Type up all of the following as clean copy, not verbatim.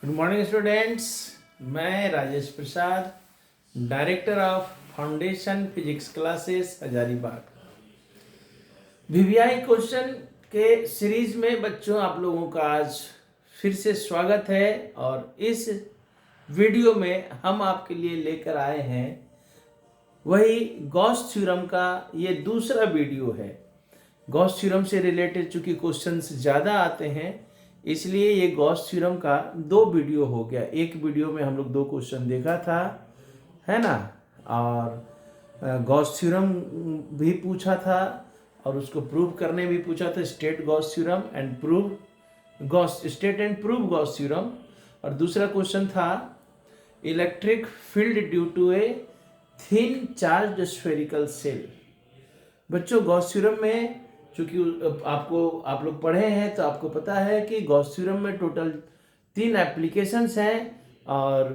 Good morning students. मैं Rajesh Prasad, director of foundation physics classes Hazaribagh. VVI question के series में बच्चों आप लोगों का आज फिर से स्वागत है। और इस वीडियो में हम आपके लिए लेकर आए हैं वही गॉस थ्योरम का ये दूसरा वीडियो है। गॉस थ्योरम से रिलेटेड चूंकि क्वेश्चंस ज़्यादा आते हैं इसलिए ये गॉस थ्योरम का दो वीडियो हो गया। एक वीडियो में हम लोग दो क्वेश्चन देखा था, है ना, और गॉस थ्योरम भी पूछा था और उसको प्रूव करने भी पूछा था, state Gauss theorem and prove Gauss state and prove Gauss theorem. और दूसरा क्वेश्चन था electric field due to a thin charge spherical shell. बच्चों गॉस थ्योरम में चूंकि आप लोग पढ़े हैं तो आपको पता है कि गॉस थ्योरम में टोटल 3 एप्लीकेशंस हैं और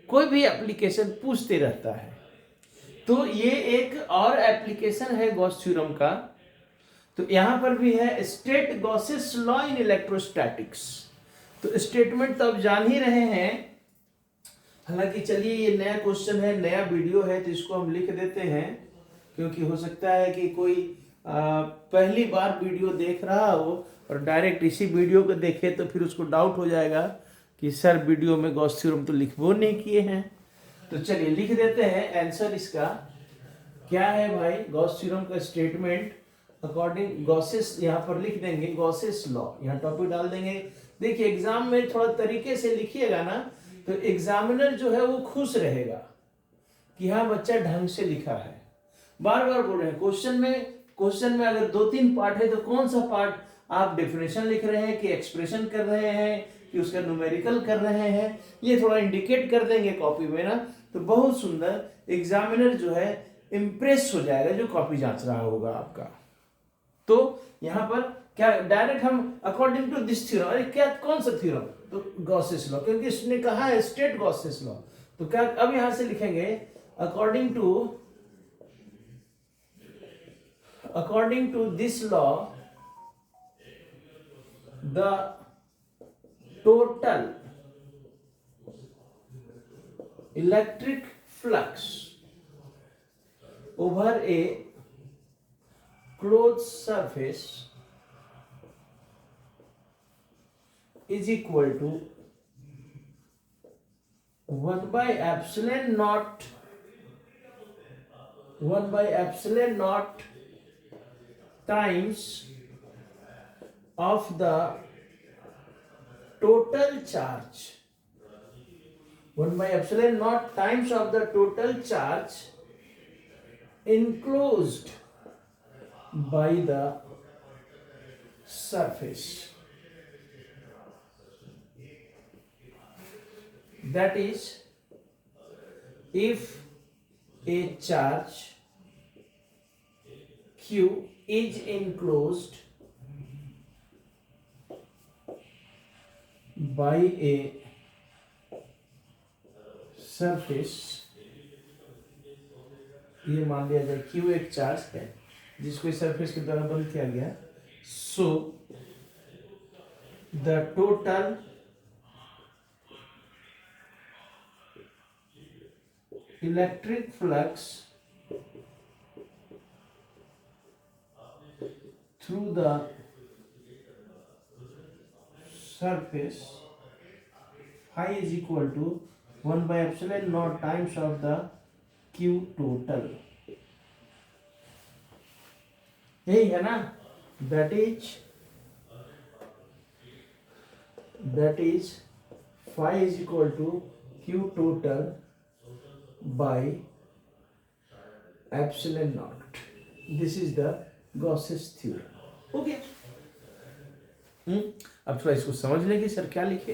कोई भी एप्लीकेशन पूछते रहता है। तो ये एक और एप्लीकेशन है गॉस थ्योरम का। तो यहाँ पर भी है state Gauss's law in electrostatics. तो स्टेटमेंट तो आप जान ही रहे हैं। हालांकि चलिए ये नया क्वेश्चन है, नया वीडियो है, तो इसको हम लिख देते हैं क्योंकि हो सकता है कि कोई पहली बार वीडियो देख रहा हो और डायरेक्ट इसी वीडियो को देखे तो फिर उसको डाउट हो जाएगा कि सर वीडियो में गॉस थ्योरम तो लिखबो नहीं किए हैं। तो चलिए लिख देते हैं आंसर। इसका क्या है भाई? गॉस थ्योरम का स्टेटमेंट अकॉर्डिंग गॉसेस, यहाँ पर लिख देंगे गॉसेस लॉ, यहाँ टॉपिक डाल देंगे। देखिए एग्जाम में थोड़ा तरीके से लिखिएगा ना तो एग्जामिनर जो है वो खुश रहेगा कि हाँ बच्चा ढंग से लिखा है। बार बार बोल रहे हैं क्वेश्चन में अगर 2-3 पार्ट है तो कौन सा पार्ट आप डेफिनेशन लिख रहे हैं कि एक्सप्रेशन कर रहे हैं कि उसका न्यूमेरिकल कर रहे हैं, ये थोड़ा इंडिकेट कर देंगे कॉपी में ना, तो बहुत सुंदर एग्जामिनर जो है इंप्रेस हो जाएगा जो कॉपी जांच रहा होगा आपका। तो यहाँ पर क्या डायरेक्ट हम अकॉर्डिंग टू दिस थ्योरम, अरे क्या कौन सा थ्योरम? तो गॉसेस लॉ, क्योंकि इसने कहा है स्टेट गॉसेस लॉ। तो क्या अब यहां से लिखेंगे according to this law the total electric flux over a closed surface is equal to 1 by epsilon naught times of the total charge, 1 by epsilon naught times of the total charge enclosed by the surface. That is, if a charge Q is enclosed by a surface, ये मान लिया जाए Q एक charge है जिसको इस surface के द्वारा बंद किया गया, so the total electric flux through the surface phi is equal to 1 by epsilon naught times of the Q total. यही है ना? that is phi is equal to Q total by epsilon naught. This is the Gauss's theorem. Okay अब थोड़ा इसको समझ लेंगे sir क्या लिखे,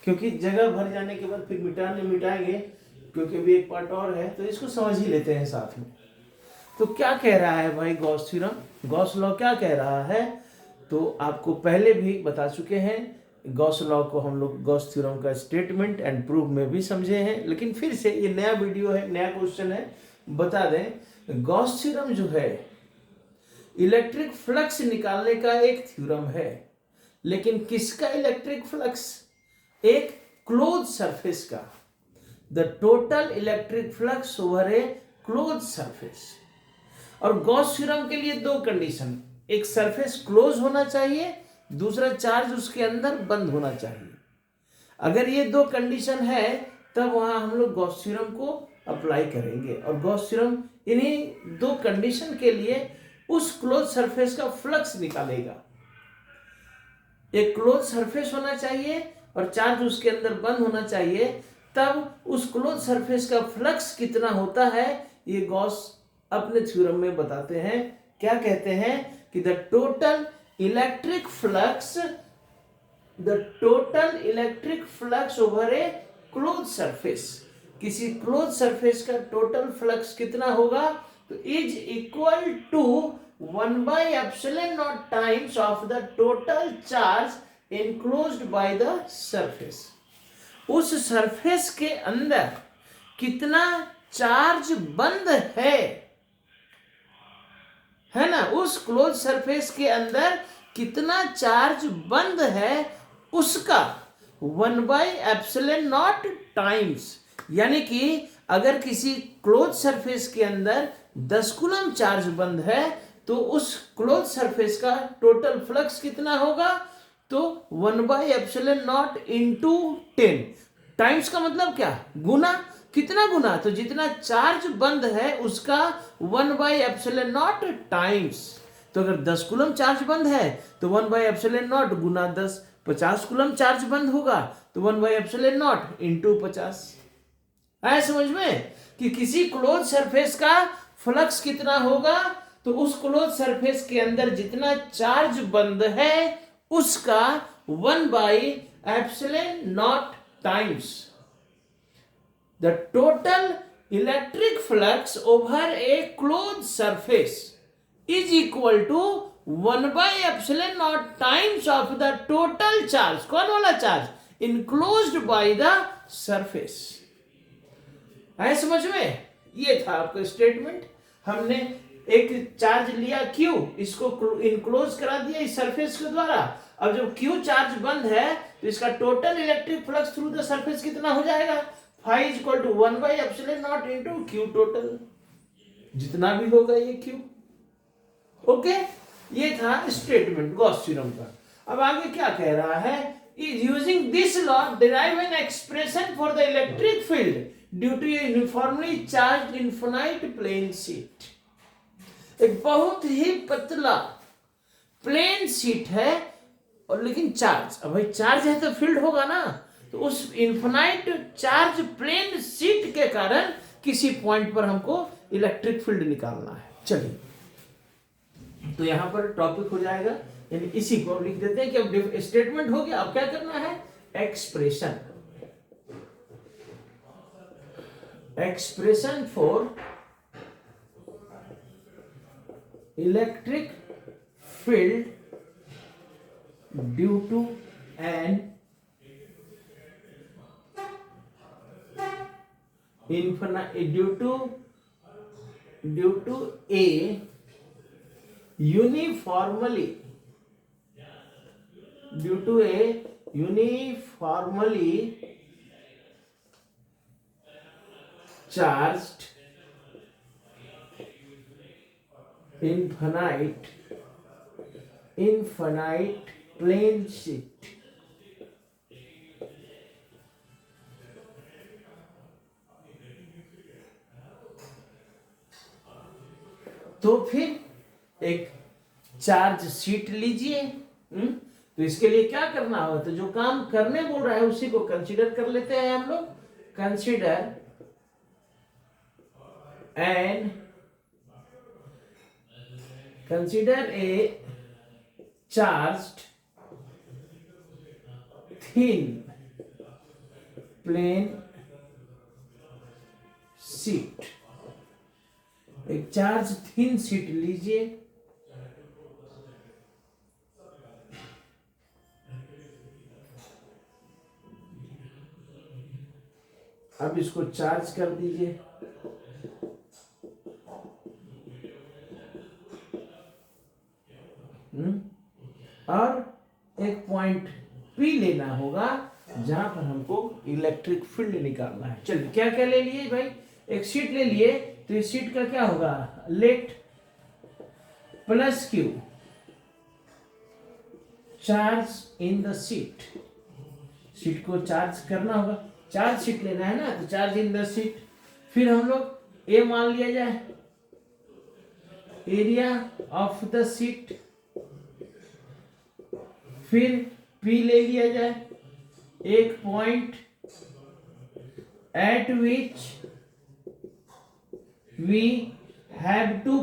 क्योंकि जगह भर जाने के बाद फिर मिटाएंगे क्योंकि अभी एक पार्ट और है, तो इसको समझ ही लेते हैं साथ में। तो क्या कह रहा है भाई गॉस थ्योरम, गॉस लॉ क्या कह रहा है? तो आपको पहले भी बता चुके हैं, गॉस लॉ को हम लोग गॉस थ्योरम का स्टेटमेंट एंड प्रूफ में भी समझे हैं, लेकिन फिर से ये नया वीडियो है, नया क्वेश्चन है। बता दें गॉस थ्योरम जो है इलेक्ट्रिक फ्लक्स निकालने का एक थ्योरम है, लेकिन किसका इलेक्ट्रिक फ्लक्स? एक क्लोज सरफेस का, the total electric flux over a close surface. और गॉस थ्योरम के लिए दो कंडीशन, एक सरफेस क्लोज होना चाहिए, दूसरा चार्ज उसके अंदर बंद होना चाहिए। अगर ये दो कंडीशन है तब वहां हम लोग गॉस थ्योरम को अप्लाई करेंगे, और गॉस थ्योरम इन्हीं दो कंडीशन के लिए उस क्लोज सरफेस का फ्लक्स निकालेगा। एक क्लोज सरफेस होना चाहिए और चार्ज उसके अंदर बंद होना चाहिए, तब उस क्लोज सरफेस का फ्लक्स कितना होता है ये गॉस अपने थ्योरम में बताते हैं। क्या कहते हैं कि the total electric flux over a close surface, किसी क्लोज सरफेस का टोटल फ्लक्स कितना होगा, तो is equal to 1/ε0 times of the total charge enclosed by the surface. उस सरफेस के अंदर कितना चार्ज बंद है ना, उस क्लोज सरफेस के अंदर कितना चार्ज बंद है उसका 1/ε0 टाइम्स। यानी कि अगर किसी क्लोज सरफेस के अंदर 10 कूलम चार्ज बंद है तो उस क्लोज सरफेस का टोटल फ्लक्स कितना होगा, तो 1/ε0 इंटू 10। टाइम्स का मतलब क्या, गुना। कितना गुना, तो जितना चार्ज बंद है उसका 1/ε0 टाइम्स। तो अगर 10 कूलम चार्ज बंद है तो 1/ε0 गुना 10, 50 कूलम चार्ज बंद होगा तो 1/ε0 इंटू 50। आया समझ में कि किसी क्लोज सरफेस का फ्लक्स कितना होगा, तो उस क्लोज सरफेस के अंदर जितना चार्ज बंद है उसका 1/ε0 times the total electric flux over a closed surface is equal to 1/ε0 times of the total charge, कौन वाला charge, enclosed by the surface। है समझ में, ये था आपका स्टेटमेंट। हमने एक चार्ज लिया Q, इसको इनक्लोज करा दिया इस सरफेस के द्वारा। अब जब Q चार्ज बंद है तो इसका total electric flux through the surface कितना हो जाएगा, phi is equal to 1/ε0 into Q total, जितना भी होगा ये Q। ओके, ये था स्टेटमेंट गॉस थ्योरम का। अब आगे क्या कह रहा है, is using this law derive an expression for the electric field due to a uniformly charged infinite plane sheet। एक बहुत ही पतला प्लेन शीट है और लेकिन चार्ज, अब भाई चार्ज है तो फील्ड होगा ना, तो उस इन्फिनाइट चार्ज प्लेन शीट के कारण किसी पॉइंट पर हमको इलेक्ट्रिक फील्ड निकालना है। चलिए, तो यहां पर टॉपिक हो जाएगा, यानी इसी को लिख देते हैं कि अब स्टेटमेंट हो गया। अब क्या करना है, expression for electric field due to an due to a uniformly charged infinite plane sheet। तो फिर एक चार्ज शीट लीजिए। तो इसके लिए क्या करना होगा, तो जो काम करने बोल रहा है उसी को कंसीडर कर लेते हैं हम लोग। Consider a charged thin plane sheet. एक चार्ज थिन शीट लीजिए, अब इसको चार्ज कर दीजिए। और एक पॉइंट P लेना होगा जहां पर हमको इलेक्ट्रिक फील्ड निकालना है। चलिए क्या क्या ले लिए भाई, एक शीट ले लिए, तो इस शीट का क्या होगा, late plus Q charge in the sheet, sheet को चार्ज करना होगा, चार्ज शीट लेना है ना, तो चार्ज इन द शीट। फिर हम लोग ए मान लिया जाए, एरिया ऑफ द शीट, फिर पी ले लिया जाए, एक point at which we have to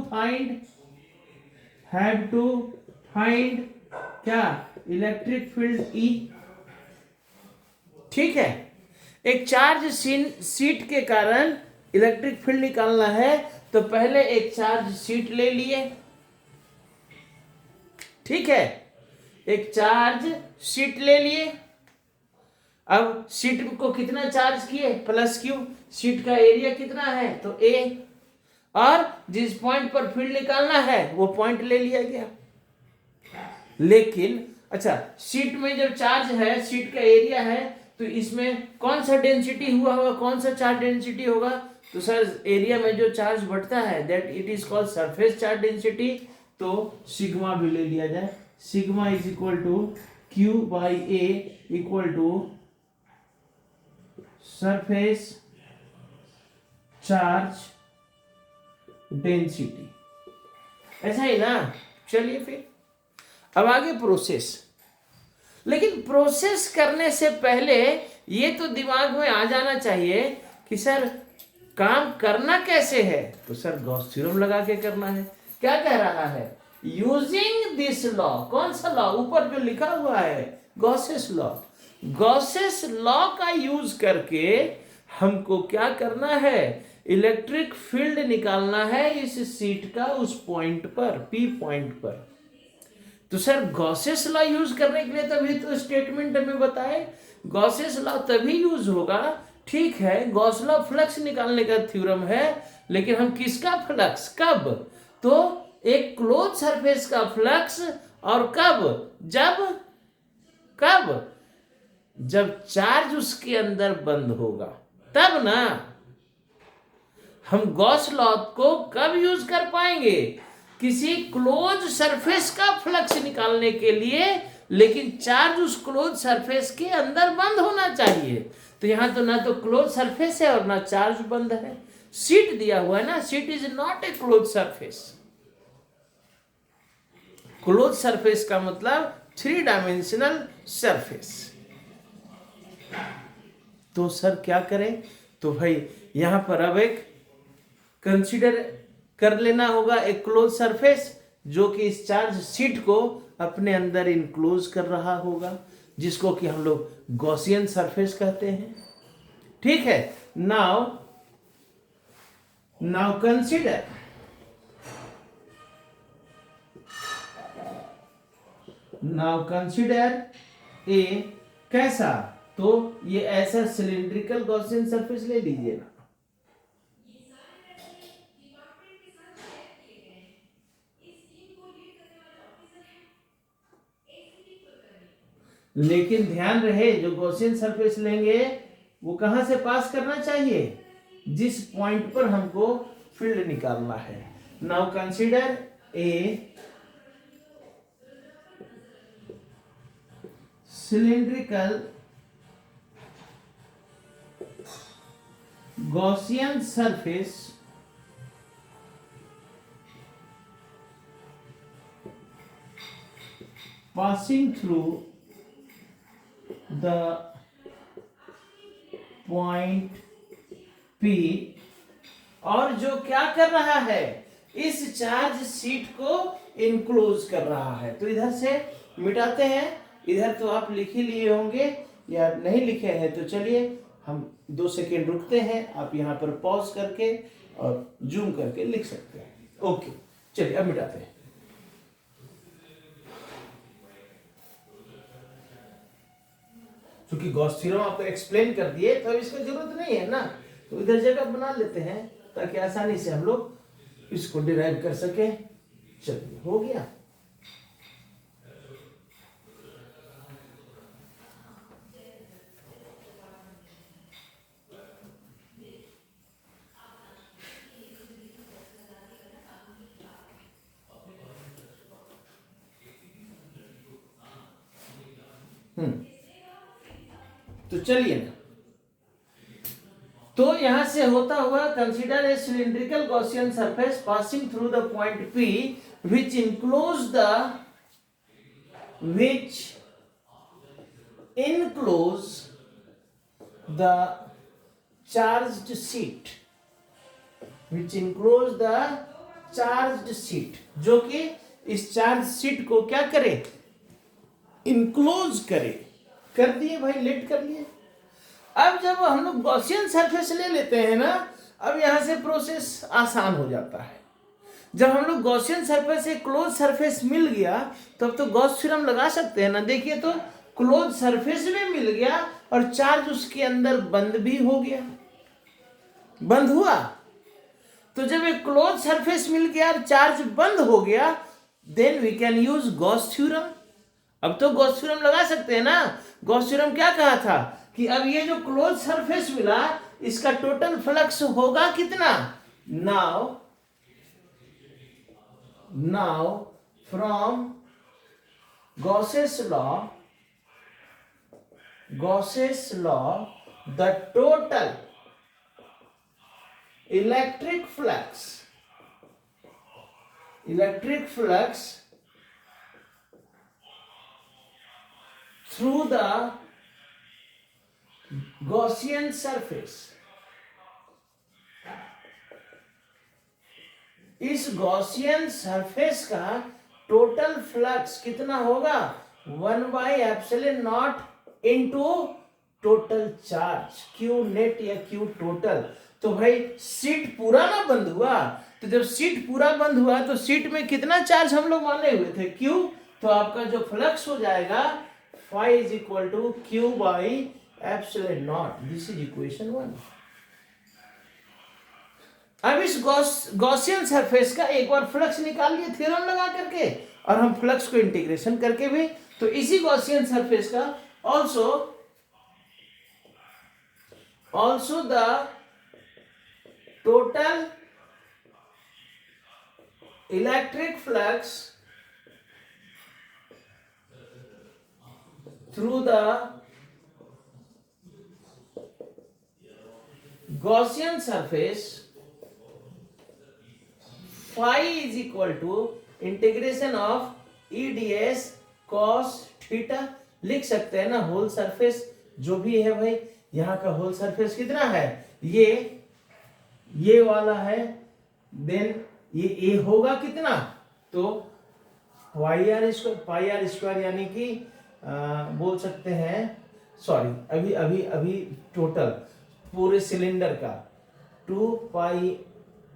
find क्या, इलेक्ट्रिक फील्ड ई। ठीक है, एक चार्ज शीट के कारण इलेक्ट्रिक फील्ड निकालना है, तो पहले एक चार्ज शीट ले लिए। ठीक है, एक चार्ज शीट ले लिए। अब शीट को कितना चार्ज किए, प्लस क्यू, शीट का एरिया कितना है तो ए, और जिस पॉइंट पर फील्ड निकालना है वो पॉइंट ले लिया गया। लेकिन अच्छा, शीट में जब चार्ज है, शीट का एरिया है, तो इसमें कौन सा डेंसिटी हुआ होगा, कौन सा चार्ज डेंसिटी होगा, तो सर एरिया में जो चार्ज बढ़ता है that it is called surface charge density. तो सिग्मा भी ले लिया जाए, sigma is equal to Q by A equal to surface charge density, ऐसा ही ना। चलिए फिर अब आगे प्रोसेस। लेकिन प्रोसेस करने से पहले ये तो दिमाग में आ जाना चाहिए कि सर काम करना कैसे है, तो सर गॉस थ्योरम लगा के करना है। क्या कह रहा है, यूजिंग दिस लॉ, कौन सा लॉ, ऊपर जो लिखा हुआ है गॉसेस लॉ, गॉसेस लॉ का यूज करके हमको क्या करना है, इलेक्ट्रिक फील्ड निकालना है इस शीट का उस पॉइंट पर, पी पॉइंट पर। तो सर गॉसेस लॉ यूज करने के लिए तभी तो स्टेटमेंट हमें बताए, गॉसेस लॉ तभी यूज होगा। ठीक है, गॉस लॉ फ्लक्स निकालने का थ्योरम है, लेकिन हम किसका फ्लक्स, कब, तो एक क्लोज सरफेस का फ्लक्स, और कब जब चार्ज उसके अंदर बंद होगा तब ना। हम गॉस लॉ को कब यूज कर पाएंगे, किसी क्लोज सरफेस का फ्लक्स निकालने के लिए, लेकिन चार्ज उस क्लोज सरफेस के अंदर बंद होना चाहिए। तो यहां तो ना तो क्लोज सरफेस है और ना चार्ज बंद है, शीट दिया हुआ है ना, sheet is not a close surface. Close surface का मतलब 3 डायमेंशनल सरफेस। तो सर क्या करें, तो भाई यहां पर अब एक कंसीडर कर लेना होगा एक क्लोज सरफेस, जो कि इस चार्ज शीट को अपने अंदर इनक्लोज कर रहा होगा, जिसको कि हम लोग गॉसियन सरफेस कहते हैं। ठीक है, नाउ कंसीडर ए कैसा, तो ये ऐसा सिलिंड्रिकल गॉसियन सरफेस ले लीजिए ना। लेकिन ध्यान रहे, जो गॉसियन सरफेस लेंगे वो कहां से पास करना चाहिए, जिस पॉइंट पर हमको फील्ड निकालना है। Now consider a cylindrical Gaussian surface passing through the point P, और जो क्या कर रहा है, इस चार्ज शीट को इनक्लोज कर रहा है। तो इधर से मिटाते हैं, इधर तो आप लिख ही लिए होंगे या नहीं लिखे हैं, तो चलिए हम 2 सेकेंड रुकते हैं, आप यहाँ पर पॉज करके और जूम करके लिख सकते हैं। ओके, चलिए अब मिटाते हैं। क्योंकि गॉस थ्योरम आपको एक्सप्लेन कर दिए, तो अब इसका जरूरत नहीं है ना, तो इधर जगह बना लेते हैं ताकि आसानी से हम लोग इसको डिराइव कर सके। चलिए हो गया। तो चलिए ना, तो यहां से होता हुआ consider a cylindrical Gaussian surface passing through the point P which enclose the charged sheet, जो कि इस चार्ज शीट को क्या करे, इनक्लोज करे। कर दिए भाई, लेट कर लिए। अब जब हम लोग गॉसियन सरफेस ले लेते हैं ना, अब यहां से प्रोसेस आसान हो जाता है। जब हम लोग गॉसियन सरफेस से क्लोज सरफेस मिल गया तो अब तो गॉस थ्योरम लगा सकते हैं ना। देखिए तो क्लोज सरफेस में मिल गया और चार्ज उसके अंदर बंद भी हो गया, बंद हुआ। तो जब एक क्लोज सरफेस मिल गया और चार्ज बंद हो गया, then we can use Gauss theorem. अब तो गॉस थ्योरम लगा सकते हैं ना। गॉस थ्योरम क्या कहा था कि अब ये जो क्लोज सरफेस मिला, इसका टोटल फ्लक्स होगा कितना। Now from Gauss's law the total electric flux through the Gaussian surface, इस गॉसियन सरफेस का टोटल फ्लक्स कितना होगा, 1/ε0 into total charge, Q net या क्यू टोटल। तो भाई सीट पूरा ना बंद हुआ, तो जब सीट पूरा बंद हुआ तो सीट में कितना चार्ज हम लोग माने हुए थे, क्यू। तो आपका जो फ्लक्स हो जाएगा phi is equal to Q by epsilon. This is equation 1। अब इस गॉसियन सरफेस का एक बार फ्लक्स निकाल लिए थ्योरम लगा करके, और हम फ्लक्स को इंटीग्रेशन करके भी। तो इसी गॉसियन सरफेस का also the total electric flux through the Gaussian surface phi is equal to integration of E d s cos theta. लिख सकते हैं ना, होल सरफेस जो भी है भाई, यहाँ का होल सरफेस कितना है, ये वाला है, देन ये ए होगा कितना, तो पाई आर स्क्वायर यानी कि बोल सकते हैं, सॉरी अभी टोटल पूरे सिलेंडर का 2 pi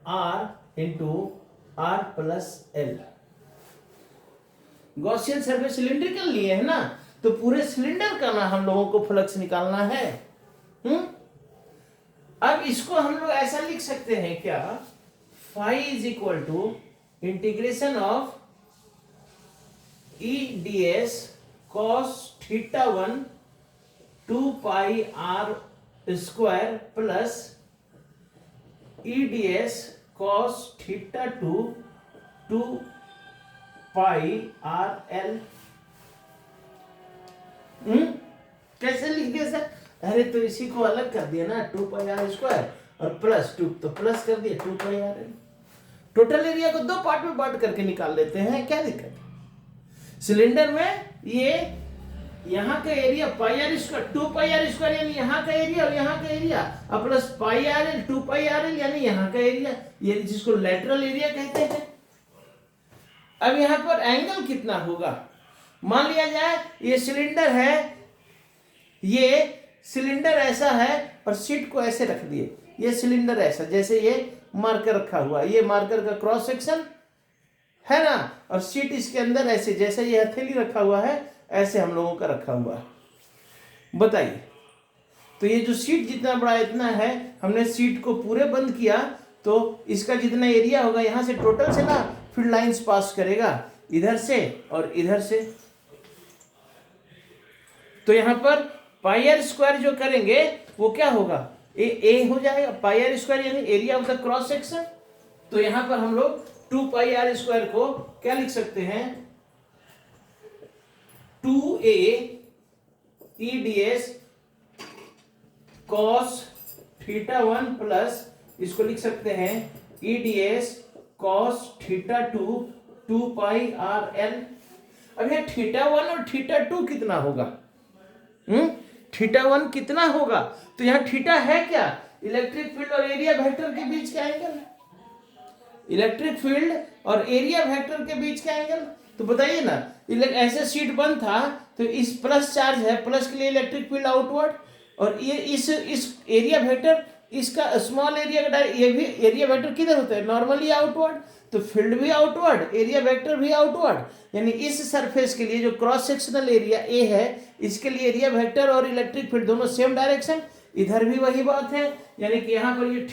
R into R plus L. Gaussian surface cylindrical लिए है ना, तो पूरे सिलेंडर का ना हम लोगों को फ्लक्स निकालना है। अब इसको हम लोग ऐसा लिख सकते हैं क्या, phi is equal to integration of E d s cos theta 1 2 pi r square plus E d s cos theta 2 pi are l. कैसे लिख दिया सर, अरे तो इसी को अलग कर दिया ना, 2 पाई आर स्क्वायर और प्लस 2, तो प्लस कर दिया 2 pi R L. Total area को दो पार्ट में बांट करके निकाल लेते हैं, क्या दिक्कत है। सिलेंडर में ये यहाँ का area pi r square 2 pi r square यानी यहाँ का एरिया और यहाँ का एरिया, और plus pi are l 2 pi are l यानी यहाँ का एरिया, ये जिसको लेटरल एरिया कहते हैं। अब यहाँ पर एंगल कितना होगा, मान लिया जाए ये सिलेंडर है, ये सिलेंडर ऐसा है और सीट को ऐसे रख दिए, ये सिलेंडर ऐसा, जैसे ये मार्कर रखा हुआ, ये मार्कर का क्रॉस सेक्शन है ना, और सीट इसके अंदर ऐसे, जैसे ये हथेली रखा हुआ है ऐसे हम लोगों का रखा हुआ है। बताइए, तो ये जो सीट जितना बड़ा इतना है, हमने सीट को पूरे बंद किया तो इसका जितना एरिया होगा यहाँ से टोटल से ना, फिर लाइंस पास करेगा इधर से और इधर से, तो यहाँ पर पाई आर स्क्वायर जो करेंगे वो क्या होगा, ए हो जाएगा, पाई आर स्क्वायर यानी area of the cross section. तो यहाँ पर हम लोग 2 पाई आर स्क्वायर को क्या लिख सकते हैं, 2a ई d s cos theta 1 plus इसको लिख सकते हैं EDS कॉस थीटा 2 2 पाई RL। अब ये थीटा 1 और थीटा 2 कितना होगा? थीटा 1 कितना होगा? तो यहाँ थीटा है क्या? इलेक्ट्रिक फील्ड और एरिया वेक्टर के बीच का एंगल। इलेक्ट्रिक फील्ड और एरिया वेक्टर के बीच का एंगल। तो बताइए ना, ऐसे शीट बंद था तो इस प्लस चार्ज है, प्लस के लिए इलेक्ट्रिक फील्ड आउटवर्ड, और ये इस एरिया वेक्टर, इसका स्मॉल एरिया का ये भी एरिया वेक्टर किधर होता है? Normally outward. तो फील्ड भी आउटवर्ड, एरिया वेक्टर भी आउटवर्ड, यानी इस सरफेस के लिए जो क्रॉस सेक्शनल एरिया ए है, इसके लिए एरिया वेक्टर और इलेक्ट्रिक फील्ड दोनों सेम डायरेक्शन। इधर भी वही बात है, यानी कि यहाँ पर ये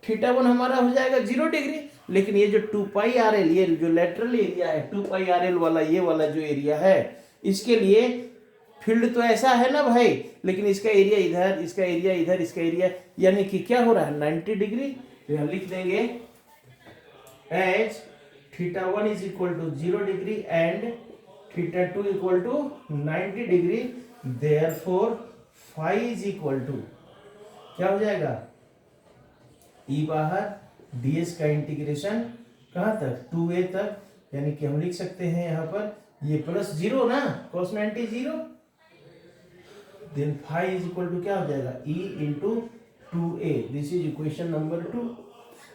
थीटा 1 हमारा हो जाएगा 0 डिग्री, लेकिन ये जो 2 पाई RL, ये जो लेटरल एरिया है 2 पाई RL वाला, ये वाला जो एरिया है, इसके लिए फील्ड तो ऐसा है ना भाई, लेकिन इसका एरिया इधर, इसका एरिया इधर, इसका एरिया, यानी कि क्या हो रहा है? 90 डिग्री। तो यहाँ लिख देंगे as theta 1 is equal to 0 degree and theta 2 equal to 90 degree. Therefore phi is equal to क्या हो जाएगा? ई बाहर, ds का इंटीग्रेशन कहाँ तक? 2a तक, यानी कि हम लिख सकते हैं यहाँ पर ये प्लस 0 ना, cos 90 0, then phi is equal to क्या हो जाएगा? e into 2a। This is equation number 2।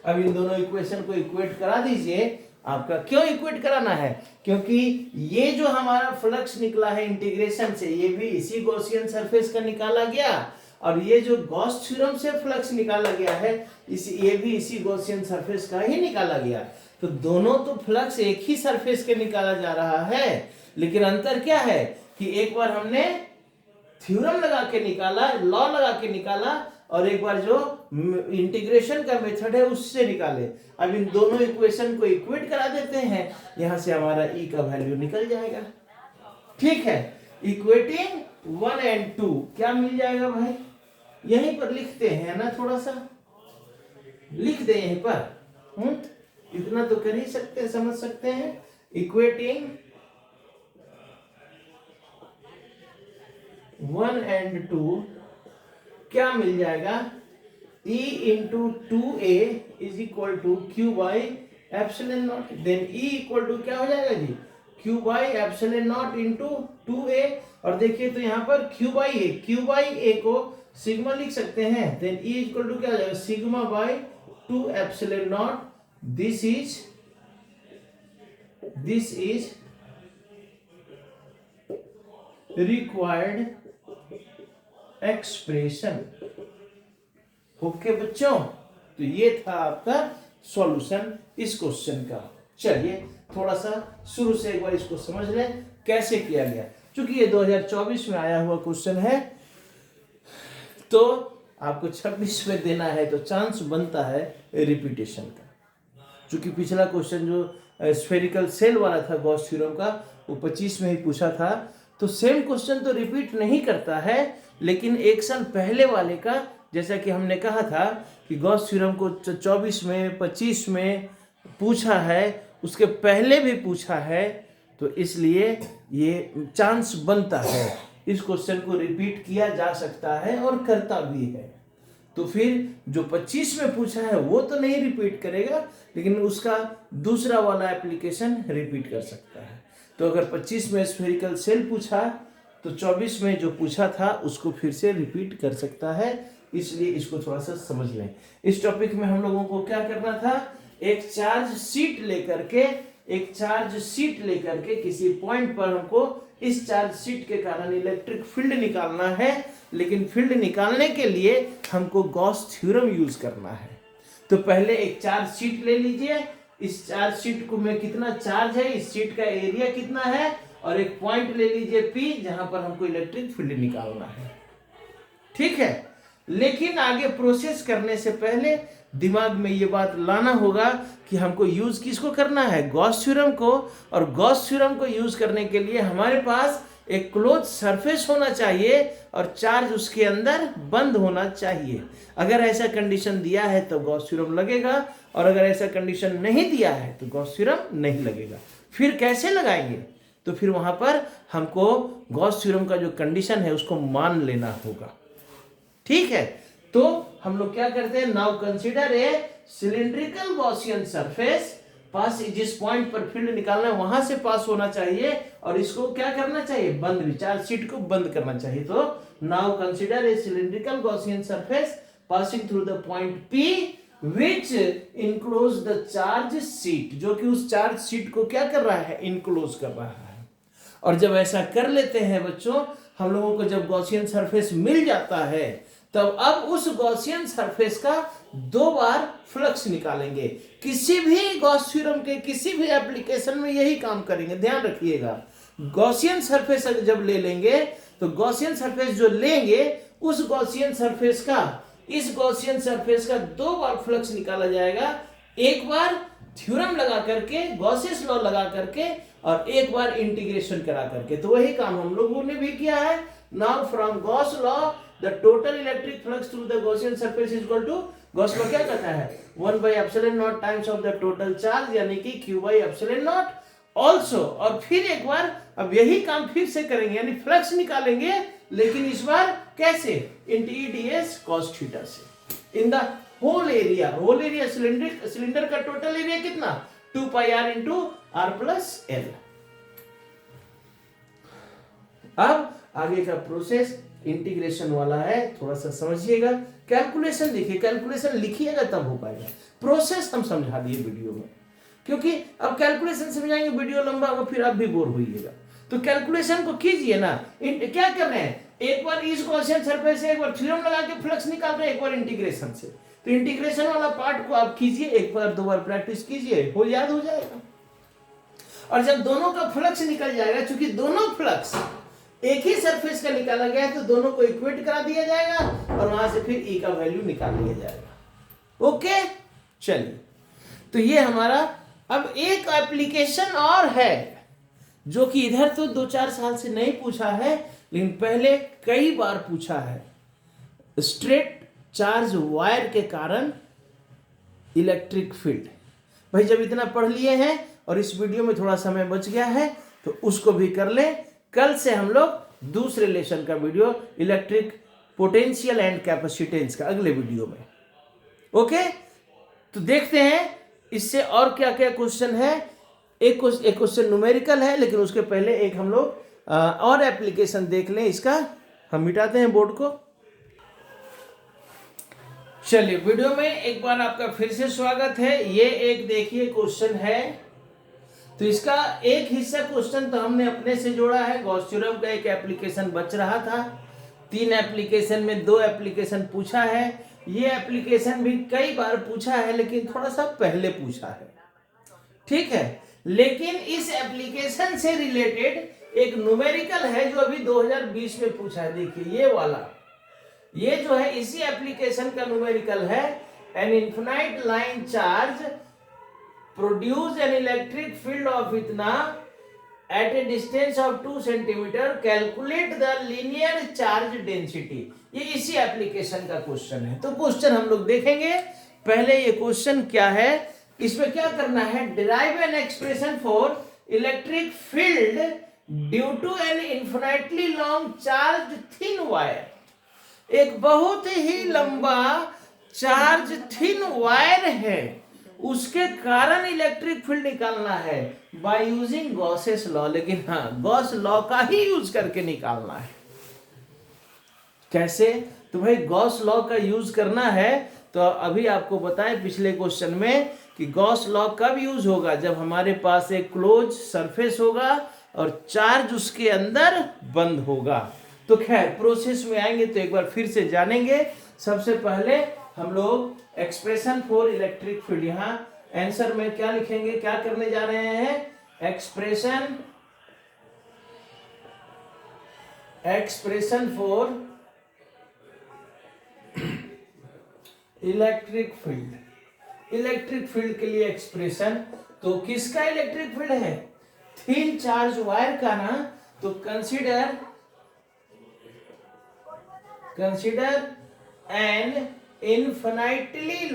अब इन दोनों इक्वेशन को इक्वेट करा दीजिए। आपका क्यों इक्वेट कराना है? क्योंकि ये जो हमारा फ्लक्स निकला है इंटीग्रेशन से, ये भी इसी गॉसियन सरफेस का निकाला गया, और ये जो गॉस थ्योरम से फ्लक्स निकाला गया है, ये भी इसी गॉसियन सरफेस का ही निकाला गया। तो दोनों तो फ्लक्स एक ही सरफेस के निकाला जा रहा है, लेकिन अंतर क्या है कि एक बार हमने थ्योरम लगा के निकाला, लॉ लगा के निकाला, और एक बार जो इंटीग्रेशन का मेथड है उससे निकाले। अब इन दोनों इक्वेशन को इक्वेट करा देते हैं, यहां से हमारा ई का वैल्यू निकल जाएगा। ठीक है, इक्वेटिंग 1 और 2 क्या मिल जाएगा भाई? यहीं पर लिखते हैं ना, थोड़ा सा लिख दे यहीं पर। इतना तो कर ही सकते हैं, समझ सकते हैं। इक्वेटिंग 1 और 2 क्या मिल जाएगा? E into 2a is equal to Q by epsilon naught. Then E equal to क्या हो जाएगा जी? Q by epsilon naught into 2a। और देखिए तो यहाँ पर क्यू बाई ए को सिग्मा लिख सकते हैं। देन E इक्वल टू क्या हो जाएगा? Sigma by 2 epsilon naught. This is required expression. Okay बच्चों, तो ये था आपका सॉल्यूशन इस क्वेश्चन का। चलिए थोड़ा सा शुरू से एक बार इसको समझ लें कैसे किया गया। चूंकि ये 2024 में आया हुआ क्वेश्चन है, तो आपको 26 में देना है, तो चांस बनता है रिपीटेशन का। चूंकि पिछला क्वेश्चन जो स्फेरिकल सेल वाला था गॉस थ्योरम का, वो 25 में ही पूछा था, तो सेम क्वेश्चन तो रिपीट नहीं करता है, लेकिन एक साल पहले वाले का, जैसा कि हमने कहा था कि गॉस थ्योरम को 24 में 25 में पूछा है, उसके पहले भी पूछा है, तो इसलिए ये चांस बनता है इस क्वेश्चन को रिपीट किया जा सकता है और करता भी है। तो फिर जो 25 में पूछा है वो तो नहीं रिपीट करेगा, लेकिन उसका दूसरा वाला एप्लीकेशन रिपीट कर सकता है। तो अगर 25 में स्फेरिकल सेल पूछा, तो 24 में जो पूछा था उसको फिर से रिपीट कर सकता है। इसलिए इसको थोड़ा सा समझ लें। इस टॉपिक में हम लोगों को क्या करना था? एक चार्ज शीट लेकर के किसी पॉइंट पर हमको इस चार्ज शीट के कारण इलेक्ट्रिक फील्ड निकालना है, लेकिन फील्ड निकालने के लिए हमको गॉस थ्योरम यूज करना है। तो पहले एक चार्ज शीट ले लीजिए। इस चार्ज शीट को में कितना चार्ज है, इस शीट का एरिया कितना है, और एक पॉइंट ले लीजिए P, जहां पर हमको इलेक्ट्रिक फील्ड निकालना है। ठीक है, लेकिन आगे प्रोसेस करने से पहले दिमाग में ये बात लाना होगा कि हमको यूज किसको करना है? गॉस थ्योरम को। और गॉस थ्योरम को यूज करने के लिए हमारे पास एक क्लोज सरफेस होना चाहिए और चार्ज उसके अंदर बंद होना चाहिए। अगर ऐसा कंडीशन दिया है तो गॉस थ्योरम लगेगा, और अगर ऐसा कंडीशन नहीं दिया है तो गॉस थ्योरम नहीं लगेगा। फिर कैसे लगाएंगे? तो फिर वहां पर हमको गॉस थ्योरम का जो कंडीशन है उसको मान लेना होगा। ठीक है, तो हम लोग क्या करते हैं, now consider a cylindrical Gaussian surface पास, जिस पॉइंट पर फील्ड निकालना है वहां से पास होना चाहिए और इसको क्या करना चाहिए, बंद भी, चार्ज शीट को बंद करना चाहिए। तो now consider a cylindrical Gaussian surface passing through the point P which enclose the charge sheet, जो कि उस चार्ज शीट को क्या कर रहा है, इनक्लोज कर रहा है। और जब ऐसा कर लेते हैं बच्चों, हम लोगों को जब गॉसियन सरफेस मिल जाता है, तब अब उस गॉसियन सरफेस का 2 बार फ्लक्स निकालेंगे। किसी भी गॉस थ्योरम के किसी भी एप्लीकेशन में यही काम करेंगे, ध्यान रखिएगा। गॉसियन सरफेस जब ले लेंगे तो गॉसियन सरफेस जो लेंगे उस गॉसियन सरफेस का, इस गॉसियन सरफेस का 2 बार फ्लक्स निकाला जाएगा, एक बार थ्योरम लगा करके, गॉसेस लॉ लगा करके, और एक बार इंटीग्रेशन करा करके। तो वही काम हम लोगों ने भी किया है। Now from Gauss law the total electric flux through the Gaussian surface is equal to, Gauss law क्या कहता है, 1/ε0 times of the total charge, यानी कि q/ε0 ऑल्सो। और फिर एक बार अब यही काम फिर से करेंगे, यानी फ्लक्स निकालेंगे, लेकिन इस बार कैसे, ds cos थीटा से in the whole area cylinder का टोटल एरिया कितना, 2πr into r plus L. अब आगे का प्रोसेस इंटीग्रेशन वाला है, थोड़ा सा समझिएगा। कैलकुलेशन देखिए, कैलकुलेशन लिखिएगा तब हो पाएगा। प्रोसेस हम समझा दिए वीडियो में, क्योंकि अब कैलकुलेशन समझाएंगे वीडियो लंबा होगा, फिर आप भी बोर होइएगा। तो कैलकुलेशन को कीजिए ना। क्या कर रहे हैं, एक बार इस गॉसियन सरफेस से एक बार थ्योरम लगा के फ्लक्स निकाल रहे हैं, एक बार इंटीग्रेशन से। तो इंटीग्रेशन वाला पार्ट को आप कीजिए, एक बार 2 बार प्रैक्टिस कीजिए, हो याद हो जाएगा। और जब दोनों का फ्लक्स निकल जाएगा, क्योंकि दोनों फ्लक्स एक ही सरफेस का निकाला गया है, तो दोनों को इक्वेट करा दिया जाएगा और वहां से फिर E का वैल्यू निकाल लिया जाएगा। ओके, चलिए, तो ये हमारा अब एक एप्लीकेशन और है, जो कि इधर तो 2-4 साल से नहीं पूछा है, लेकिन पहले कई बार पूछा है। स्ट्रेट चार्ज वायर के कारण इलेक्ट्रिक फील्ड। भाई जब इतना पढ़ लिए हैं और इस वीडियो में थोड़ा समय बच गया है, तो उसको भी कर ले। कल से हम लोग दूसरे लेसन का video, electric potential and capacitance का, अगले वीडियो में। ओके, तो देखते हैं इससे और क्या क्या क्वेश्चन है। एक क्वेश्चन न्यूमेरिकल है, लेकिन उसके पहले एक हम लोग और एप्लीकेशन देख लें इसका। हम मिटाते हैं बोर्ड को। चलिए, वीडियो में एक बार आपका फिर से स्वागत है। ये एक देखिए क्वेश्चन है, तो इसका एक हिस्सा क्वेश्चन तो हमने अपने से जोड़ा है। गॉस थ्योरम का एक एप्लीकेशन बच रहा था, 3 एप्लीकेशन में 2 एप्लीकेशन पूछा है। ये एप्लीकेशन भी कई बार पूछा है, लेकिन थोड़ा सा पहले पूछा है, ठीक है। लेकिन इस एप्लीकेशन से रिलेटेड एक न्यूमेरिकल है जो अभी 2020 में पूछा है। देखिए ये वाला, ये जो है इसी एप्लीकेशन का न्यूमेरिकल है। An infinite line charge produce an electric field of इतना at a distance of 2 centimetre, calculate the linear charge density. ये इसी एप्लीकेशन का क्वेश्चन है। तो क्वेश्चन हम लोग देखेंगे। पहले ये क्वेश्चन क्या है, इसमें क्या करना है, derive an expression for electric field due to an infinitely long charge thin wire. एक बहुत ही लंबा चार्ज थिन वायर है, उसके कारण इलेक्ट्रिक फील्ड निकालना है बाय यूजिंग गॉसेस लॉ। लेकिन हाँ, गॉस लॉ का ही यूज करके निकालना है। कैसे, तो भाई गॉस लॉ का यूज करना है। तो अभी आपको बताएं पिछले क्वेश्चन में कि गॉस लॉ कब यूज होगा, जब हमारे पास एक क्लोज सरफेस होगा और चार्ज उसके अंदर बंद होगा। तो खैर प्रोसेस में आएंगे तो एक बार फिर से जानेंगे। सबसे पहले हम लोग एक्सप्रेशन फॉर इलेक्ट्रिक फील्ड, यहां आंसर में क्या लिखेंगे, क्या करने जा रहे हैं, expression for electric field. Electric field के लिए एक्सप्रेशन, तो किसका इलेक्ट्रिक फील्ड है, थिन चार्ज वायर का ना। तो consider N infinitely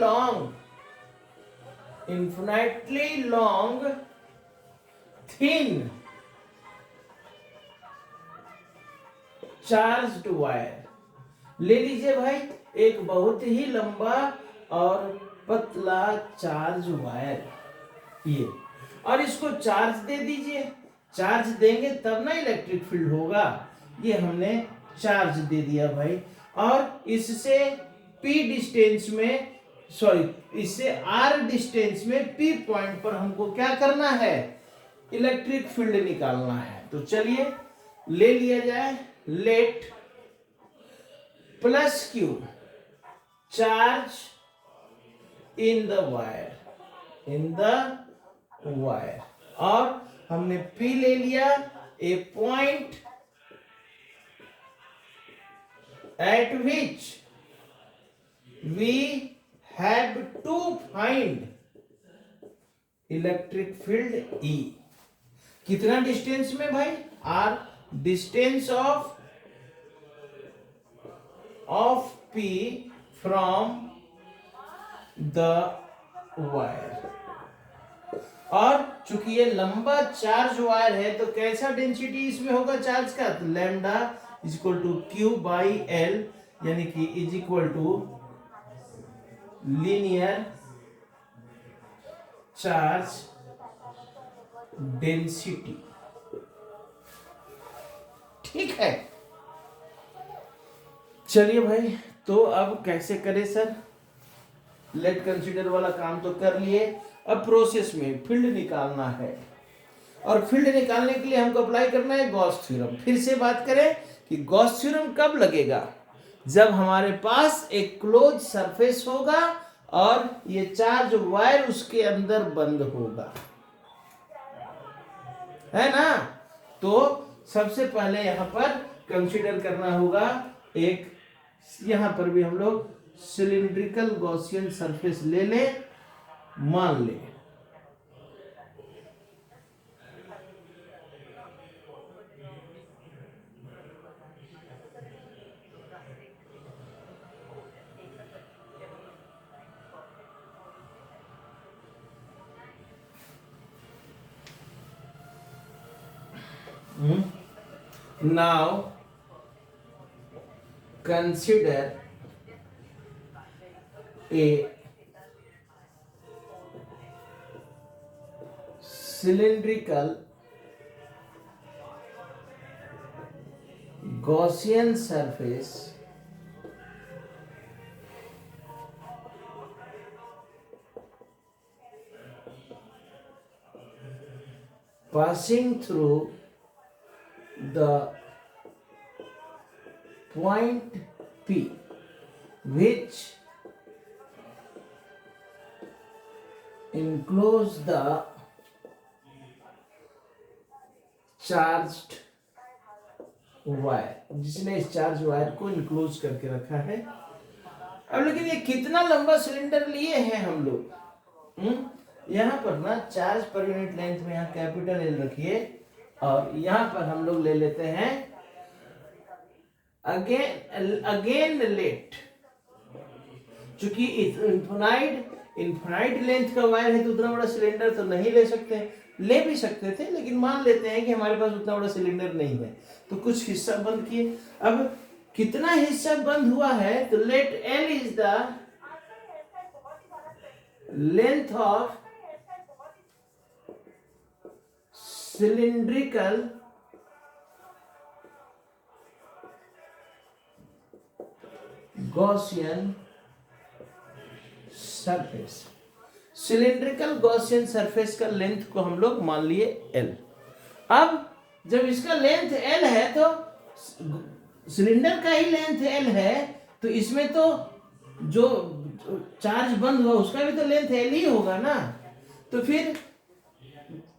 long thin charged wire। ले लीजिए भाई एक बहुत ही लंबा और पतला चार्ज वायर, ये, और इसको चार्ज दे दीजिए। चार्ज देंगे तब ना इलेक्ट्रिक फील्ड होगा। ये हमने चार्ज दे दिया भाई, और इससे P डिस्टेंस में, सॉरी इससे R डिस्टेंस में P पॉइंट पर हमको क्या करना है, इलेक्ट्रिक फील्ड निकालना है। तो चलिए ले लिया जाए, let plus Q charge in the wire, in the wire, और हमने P ले लिया, a point at which we have to find electric field E। कितना डिस्टेंस में भाई, R distance of P from the wire. और चूंकि ये लंबा चार्ज वायर है तो कैसा डेंसिटी इसमें होगा चार्ज का, तो lambda is equal to Q by L, यानी कि is equal to linear charge density. ठीक है, चलिए भाई, तो अब कैसे करें सर, लेट कंसीडर वाला काम तो कर लिए, अब प्रोसेस में फील्ड निकालना है, और फील्ड निकालने के लिए हमको अप्लाई करना है गॉस थ्योरम। फिर से बात करें कि गॉस थ्योरम कब लगेगा, जब हमारे पास एक क्लोज सरफेस होगा और ये चार्ज वायर उसके अंदर बंद होगा, है ना। तो सबसे पहले यहां पर कंसीडर करना होगा एक, यहां पर भी हम लोग सिलिंड्रिकल गॉसियन सरफेस ले ले, मान ले। Now consider a cylindrical Gaussian surface passing through the point P, which enclose the charged wire, जिसने इस चार्ज वायर को इनक्लोज करके रखा है। अब लेकिन ये कितना लंबा सिलेंडर लिए हैं हम लोग, यहाँ पर ना चार्ज पर यूनिट लेंथ में यहाँ कैपिटल L रखिए, और यहाँ पर हम लोग ले लेते हैं अगेन लेट, चूंकि इनफाइनाइट लेंथ का वायर है तो उतना बड़ा सिलेंडर तो नहीं ले सकते, ले भी सकते थे, लेकिन मान लेते हैं कि हमारे पास उतना बड़ा सिलेंडर नहीं है, तो कुछ हिस्सा बंद किए। अब कितना हिस्सा बंद हुआ है, तो let L is the length of cylindrical Gaussian surface. Cylindrical Gaussian surface का लेंथ को हम लोग मान लिए L। अब जब इसका लेंथ L है तो सिलेंडर का ही लेंथ L है, तो इसमें तो जो चार्ज बंद हुआ उसका भी तो लेंथ L ही होगा ना। तो फिर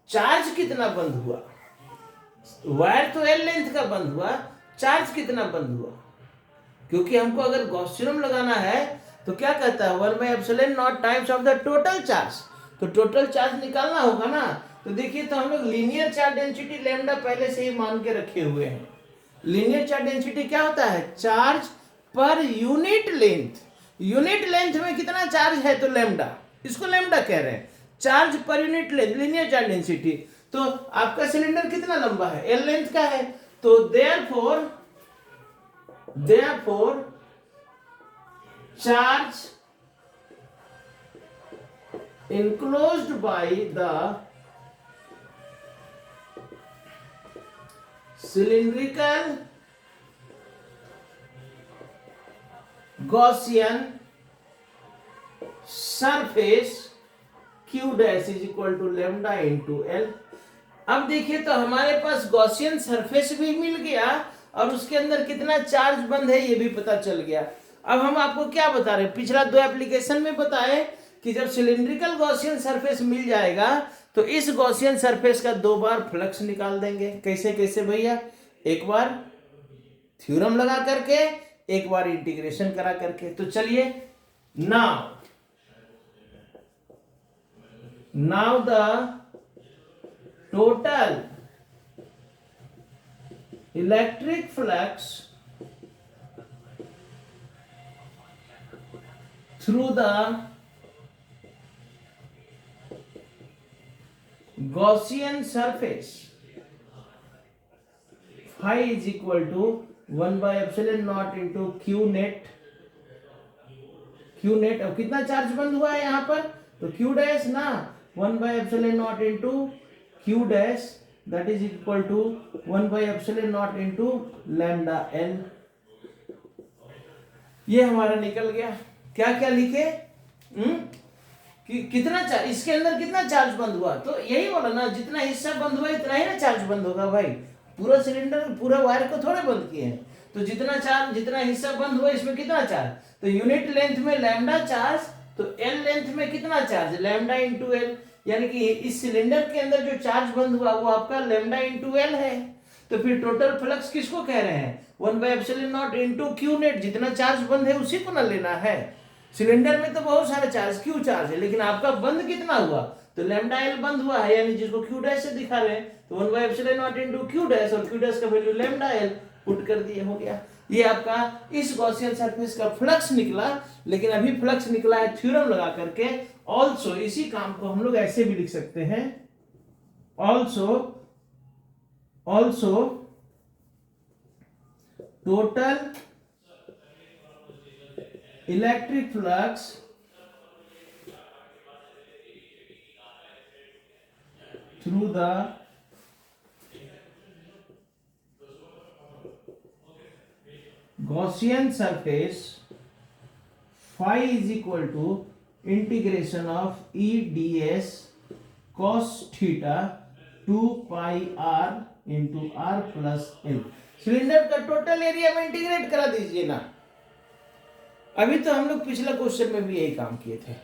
चार्ज कितना बंद हुआ, वायर तो L लेंथ का बंद हुआ, चार्ज कितना बंद हुआ, क्योंकि हमको अगर गॉस थ्योरम लगाना है तो क्या कहता है, 1/ε0 times of the total charge, तो टोटल चार्ज निकालना होगा ना। तो देखिए, तो हम लोग लीनियर चार्ज डेंसिटी लैम्डा पहले से ही मान के रखे हुए हैं। लीनियर चार्ज डेंसिटी क्या होता है, charge per unit length, unit length में कितना चार्ज है तो लैम्डा, इसको लैम्डा कह रहे हैं, charge per unit length linear charge density. तो आपका सिलेंडर कितना लंबा है, L लेंथ का है, तो therefore charge enclosed by the cylindrical Gaussian surface Q dash is equal to lambda into L। अब देखिए तो हमारे पास गॉसियन सरफेस भी मिल गया और उसके अंदर कितना चार्ज बंद है ये भी पता चल गया। अब हम आपको क्या बता रहे हैं, पिछला 2 एप्लीकेशन में बताए कि जब सिलिंड्रिकल गॉसियन सरफेस मिल जाएगा तो इस गॉसियन सरफेस का 2 बार फ्लक्स निकाल देंगे। कैसे कैसे भैया, एक बार थ्योरम लगा करके, एक बार इंटीग्रेशन करा करके। तो चलिए now the total electric flux through the Gaussian surface phi is equal to 1 by epsilon naught into q net। अब कितना चार्ज बंद हुआ है यहाँ पर, तो q डैश ना 1 by epsilon naught into q dash that is equal to 1 by epsilon naught into lambda L। ये हमारा निकल गया। क्या क्या लिखे कि कितना चार्ज इसके अंदर, कितना चार्ज बंद हुआ, तो यही बोला ना जितना हिस्सा बंद हुआ इतना ही ना चार्ज बंद होगा भाई। पूरा सिलेंडर पूरा वायर को थोड़े बंद किए हैं, तो जितना हिस्सा बंद हुआ इसमें कितना चार्ज, तो यूनिट लेंथ में लैम्डा चार्ज, तो एल लेंथ में कितना चार्ज, लैम्डा इंटू एल। यानी कि इस सिलेंडर के अंदर जो चार्ज बंद हुआ वो आपका लैम्डा इंटू एल है। तो फिर टोटल फ्लक्स किसको कह रहे हैं, 1 by epsilon naught into Q net, जितना चार्ज बंद है उसी को ना लेना है। सिलेंडर में तो बहुत सारे चार्ज क्यू चार्ज है, लेकिन आपका बंद कितना हुआ, तो लैम्डा एल बंद हुआ है, यानी जिसको क्यू डैश से दिखा रहे हैं, तो 1 by epsilon naught into Q dash, और क्यू डैश का वैल्यू लैम्डा एल पुट कर दिए, हो गया। ये आपका इस गॉसियन सरफेस का फ्लक्स निकला। लेकिन अभी फ्लक्स निकला है थ्योरम लगा करके। ऑल्सो इसी काम को हम लोग ऐसे भी लिख सकते हैं, also total electric flux through the Gaussian surface phi is equal to integration of E ds cos theta 2 pi r into r plus l। Cylinder का टोटल एरिया में इंटीग्रेट करा दीजिए ना। अभी तो हम लोग पिछला क्वेश्चन में भी यही काम किए थे,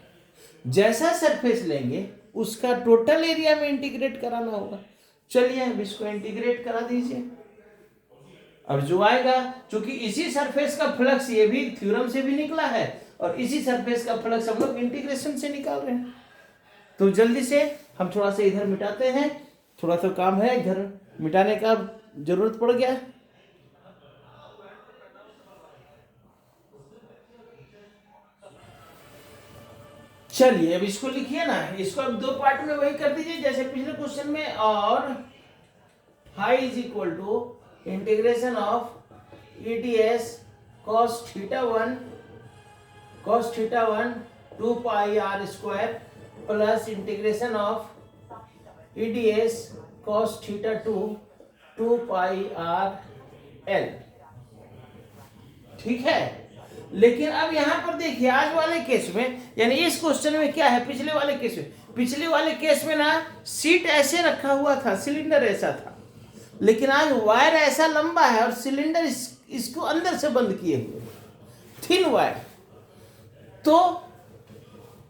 जैसा सरफेस लेंगे उसका टोटल एरिया में इंटीग्रेट कराना होगा। चलिए अब इसको इंटीग्रेट करा दीजिए। अब जो आएगा, चूंकि इसी सरफेस का फ्लक्स ये भी थ्योरम से भी निकला है और इसी सरफेस का फ्लक्स हम लोग इंटीग्रेशन से निकाल रहे हैं। तो जल्दी से हम थोड़ा सा इधर मिटाते हैं, थोड़ा सा काम है इधर मिटाने का जरूरत पड़ गया। चलिए अब इसको लिखिए ना, इसको अब 2 पार्ट में वही कर दीजिए जैसे पिछले क्वेश्चन में। और phi is equal to integration of E d s cos theta 1 2 pi r square plus integration of E d s cos theta 2 pi are l. ठीक है। लेकिन अब यहां पर देखिए आज वाले केस में, यानी इस क्वेश्चन में क्या है, पिछले वाले केस में ना सीट ऐसे रखा हुआ था, सिलेंडर ऐसा था, लेकिन आज वायर ऐसा लंबा है और सिलेंडर इसको अंदर से बंद किए हुए, थिन वायर। तो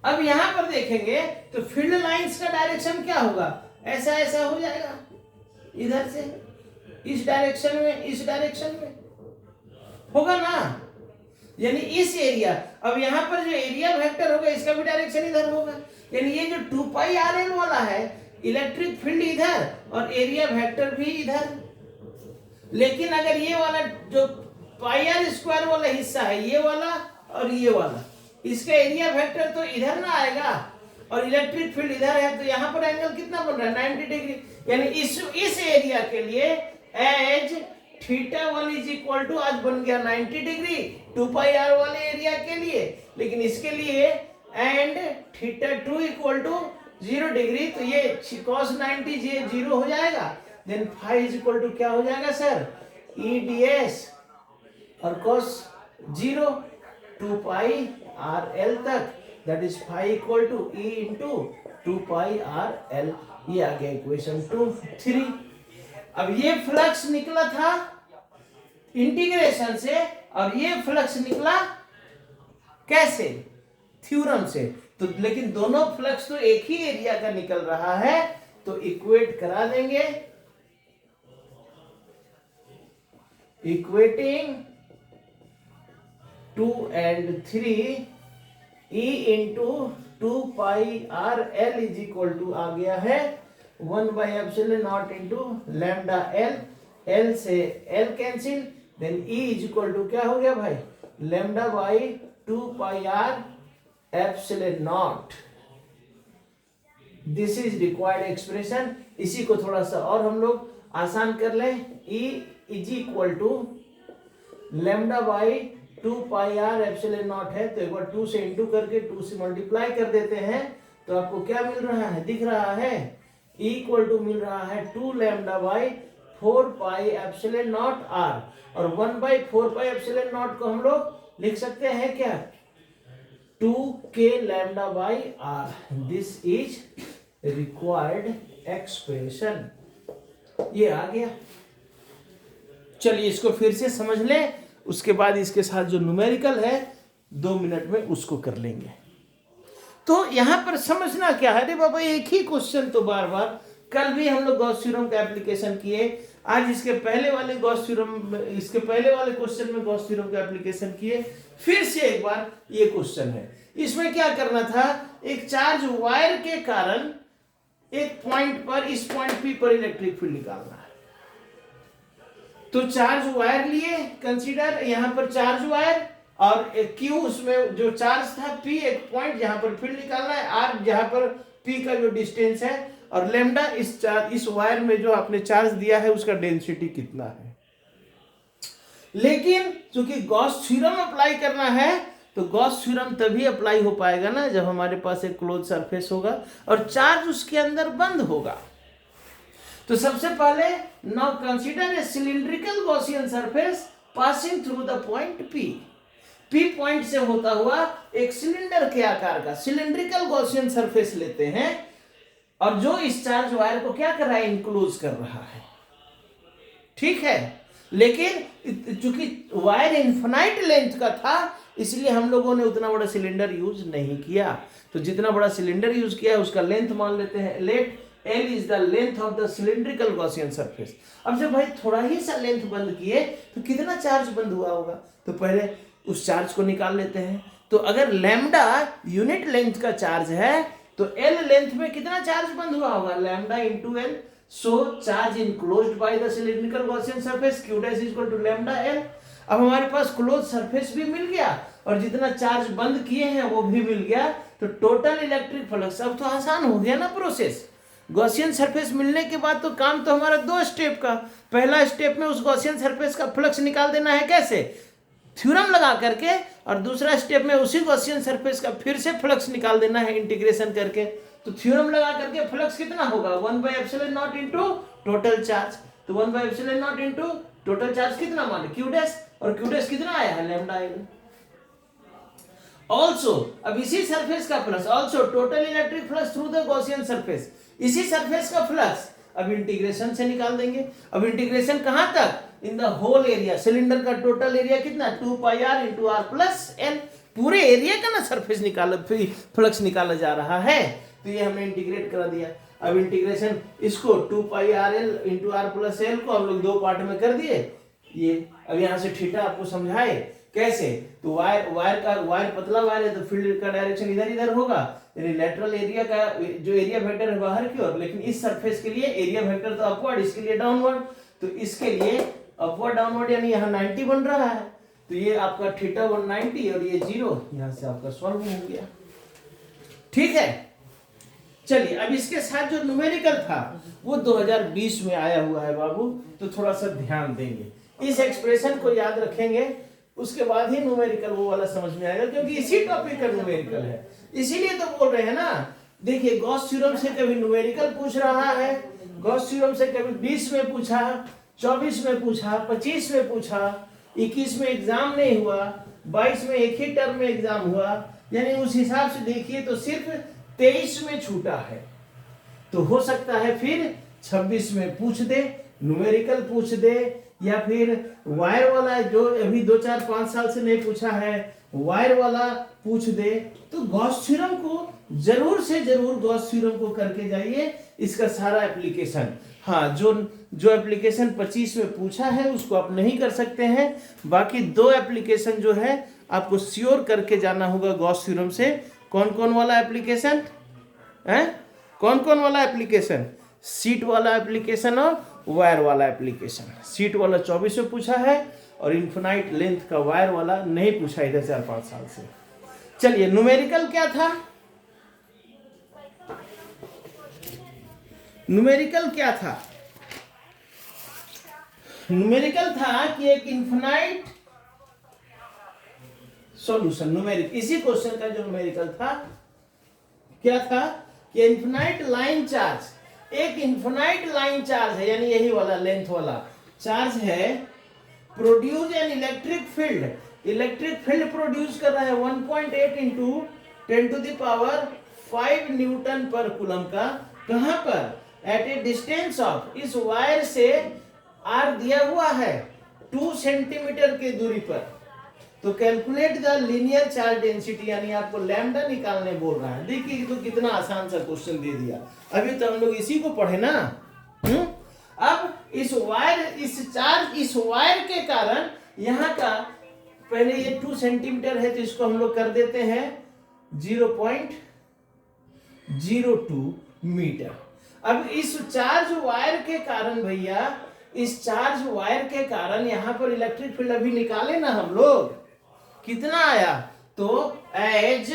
अब यहां पर देखेंगे तो फील्ड लाइंस का डायरेक्शन क्या होगा, ऐसा हो जाएगा, इधर से इस डायरेक्शन में होगा ना, यानी इस एरिया। अब यहां पर जो एरिया वेक्टर होगा इसका भी डायरेक्शन इधर होगा, यानी ये जो 2 पाई आर एल वाला है, इलेक्ट्रिक फील्ड इधर और एरिया वेक्टर भी इधर। लेकिन अगर ये वाला जो पाई आर स्क्वायर वाला हिस्सा है, ये वाला और ये वाला, इसका एरिया वेक्टर तो इधर ना आएगा और इलेक्ट्रिक फील्ड इधर है, तो यहाँ पर एंगल कितना बन रहा है, 90 डिग्री। यानी इस एरिया के लिए as theta 1 is equal to आज बन गया 90 डिग्री, 2 पाई आर वाले एरिया के लिए, लेकिन इसके लिए एंड θ2 इक्वल टू 0 डिग्री, तो ये cos 90 ये 0 हो जाएगा, then phi is equal to क्या हो जाएगा सर, ई डी एस, और cos 0 2 पाई आर एल तक, that is phi equal to E into 2 pi are l. ये आ गया इक्वेशन 3। अब ये फ्लक्स निकला था इंटीग्रेशन से, और ये फ्लक्स निकला कैसे, थ्योरम से। तो लेकिन दोनों फ्लक्स तो एक ही एरिया का निकल रहा है, तो इक्वेट करा देंगे, equating 2 and 3 E into 2 pi are L is equal to आ गया है 1 by epsilon naught into lambda L, L से L cancel, then E is equal to क्या हो गया भाई, lambda by 2 pi are epsilon naught. This is required expression. इसी को थोड़ा सा और हम लोग आसान कर लें, E is equal to lambda by 2 pi are epsilon naught है, तो एक बार 2 से इंटू करके 2 से मल्टीप्लाई कर देते हैं, तो आपको क्या मिल रहा है, दिख रहा है, इक्वल टू मिल रहा है 2 lambda by 4 pi epsilon naught r, और 1 बाई 4 पाई एप्सिलॉन नॉट को हम लोग लिख सकते हैं क्या, 2 k lambda by r. This is required expression. ये आ गया। चलिए इसको फिर से समझ लें, उसके बाद इसके साथ जो न्यूमेरिकल है 2 मिनट में उसको कर लेंगे। तो यहां पर समझना क्या है, अरे बाबा एक ही क्वेश्चन तो बार बार, कल भी हम लोग गॉस थ्योरम का एप्लीकेशन किए, आज इसके पहले वाले गॉस थ्योरम, इसके पहले वाले क्वेश्चन में गॉस थ्योरम का एप्लीकेशन किए, फिर से एक बार ये क्वेश्चन है। इसमें क्या करना था, एक चार्ज वायर के कारण एक पॉइंट पर, इस पॉइंट पी पर इलेक्ट्रिक फील्ड निकालना है। तो चार्ज वायर लिए कंसीडर, यहां पर चार्ज वायर, और क्यू उसमें जो चार्ज था, पी एक पॉइंट जहां पर फील्ड निकालना है, आर जहां पर पी का जो डिस्टेंस है, और लैम्डा इस वायर में जो आपने चार्ज दिया है उसका डेंसिटी कितना है। लेकिन चूंकि गॉस थ्योरम अप्लाई करना है, तो गॉस थ्योरम तभी अप्लाई हो पाएगा ना जब हमारे पास एक क्लोज सरफेस होगा और चार्ज उसके अंदर बंद होगा। तो सबसे पहले now consider a cylindrical Gaussian surface passing through the point P. P point से होता हुआ एक सिलेंडर के आकार का सिलिंड्रिकल गॉसियन सरफेस लेते हैं, और जो इस चार्ज वायर को क्या कर रहा है, इंक्लोज कर रहा है। ठीक है, लेकिन चूंकि वायर इनफिनाइट लेंथ का था, इसलिए हम लोगों ने उतना बड़ा सिलेंडर यूज नहीं किया। तो जितना बड़ा सिलेंडर यूज किया उसका लेंथ मान लेते हैं, late L is the length of the cylindrical Gaussian surface। अब जब भाई थोड़ा ही सा लेंथ बंद किए तो कितना चार्ज बंद हुआ होगा, तो पहले उस चार्ज को निकाल लेते हैं। तो अगर लैम्डा यूनिट लेंथ का चार्ज है, तो L लेंथ में कितना चार्ज बंद हुआ होगा, lambda into L। So charge enclosed by the cylindrical Gaussian surface, Q dash equal to lambda L। अब हमारे पास क्लोज सरफेस भी मिल गया और जितना चार्ज बंद किए हैं वो भी मिल गया, तो टोटल इलेक्ट्रिक फ्लक्स। अब तो आसान हो गया ना प्रोसेस। गॉसियन सरफेस मिलने के बाद तो काम तो हमारा 2 स्टेप का। पहला स्टेप में उस गॉसियन सरफेस का फ्लक्स निकाल देना है, कैसे, थ्योरम लगा करके, और दूसरा स्टेप में उसी गॉसियन सरफेस का फिर से फ्लक्स निकाल देना है इंटीग्रेशन करके। तो थ्योरम लगा करके फ्लक्स कितना होगा, 1 by epsilon naught into total charge. तो 1 by epsilon naught into total charge कितना माने, क्यू डैश, और क्यू डैश कितना आया है, लैम्डा एल। ऑल्सो अब इसी सरफेस का flux, also total electric flux through the Gaussian surface, इसी सरफेस का फ्लक्स अब इंटीग्रेशन से निकाल देंगे। अब इंटीग्रेशन कहां तक, in the whole area, cylinder का टोटल एरिया कितना, 2 pi R into R plus L, पूरे एरिया का ना सरफेस निकाला, फ्लक्स निकाला जा रहा है। तो ये हमने इंटीग्रेट करा दिया। अब इंटीग्रेशन इसको 2 pi are L into R plus L को हम लोग 2 पार्ट में कर दिए। ये अब यहाँ से थीटा आपको समझाए कैसे, तो वायर पतला वायर है तो फील्ड का डायरेक्शन इधर इधर होगा, यानी लेटरल एरिया का जो एरिया वेक्टर है बाहर की ओर, लेकिन इस सरफेस के लिए एरिया वेक्टर तो अपवर्ड, इसके लिए डाउनवर्ड। तो इसके लिए अपवर्ड डाउनवर्ड यानी यहाँ 90 बन रहा है, तो ये आपका थीटा 190 और ये 0, यहाँ से आपका सॉल्व हो गया। ठीक है, चलिए अब इसके साथ जो न्यूमेरिकल था वो 2020 में आया हुआ है बाबू, तो थोड़ा सा ध्यान देंगे, इस एक्सप्रेशन को याद रखेंगे। उसके बाद ही न्यूमेरिकल वो वाला समझ में आएगा, क्योंकि इसी टॉपिक का न्यूमेरिकल है, इसीलिए तो बोल रहे हैं ना। देखिए गॉस थ्योरम से कभी न्यूमेरिकल पूछ रहा है, गॉस थ्योरम से कभी 20 में पूछा, 24 में पूछा, 25 में पूछा, 21 में एग्जाम नहीं हुआ, 22 में एक ही टर्म में एग्जाम हुआ, यानी उस हिसाब से देखिए तो सिर्फ 23 में छूटा है। तो हो सकता है फिर 26 में पूछ दे, न्यूमेरिकल पूछ दे, या फिर वायर वाला जो अभी 2 4 5 साल से नहीं पूछा है वायर वाला पूछ दे। तो गॉस थ्योरम को जरूर से जरूर गॉस थ्योरम को करके जाइए, इसका सारा एप्लीकेशन। हाँ, जो एप्लीकेशन 25 में पूछा है उसको आप नहीं कर सकते हैं, बाकी 2 एप्लीकेशन जो है आपको श्योर करके जाना होगा गॉस थ्योरम से। कौन कौन वाला एप्लीकेशन है? कौन कौन वाला एप्लीकेशन? सीट वाला एप्लीकेशन और वायर वाला एप्लीकेशन। सीट वाला 24 में पूछा है और इन्फिनाइट लेंथ का वायर वाला नहीं पूछा इधर 4-5 साल से। चलिए न्यूमेरिकल क्या था? न्यूमेरिकल क्या था? न्यूमेरिकल था कि एक इन्फिनाइट सॉल्यूशन, न्यूमेरिकल इसी क्वेश्चन का जो न्यूमेरिकल था क्या था कि इन्फिनाइट लाइन चार्ज, एक इन्फिनाइट लाइन चार्ज है, यानी यही वाला लेंथ वाला चार्ज है, produce an electric field, electric field produce कर रहा है 1.8 इंटू 10⁵ न्यूटन पर कूलम का। कहां पर? एट ए डिस्टेंस ऑफ, इस वायर से आर दिया हुआ है 2 सेंटीमीटर की दूरी पर। तो calculate the linear charge density, यानी आपको लैम्डा निकालने बोल रहा है। देखिए तो कितना आसान सा क्वेश्चन दे दिया, अभी तो हम लोग इसी को पढ़े ना। अब इस चार्ज इस वायर के कारण यहाँ का पहले ये 2 सेंटीमीटर है, तो इसको हम लोग कर देते हैं 0.02 मीटर। अब इस चार्ज वायर के कारण भैया, इस चार्ज वायर के कारण यहाँ पर इलेक्ट्रिक फील्ड अभी निकाले ना हम लोग, कितना आया? तो as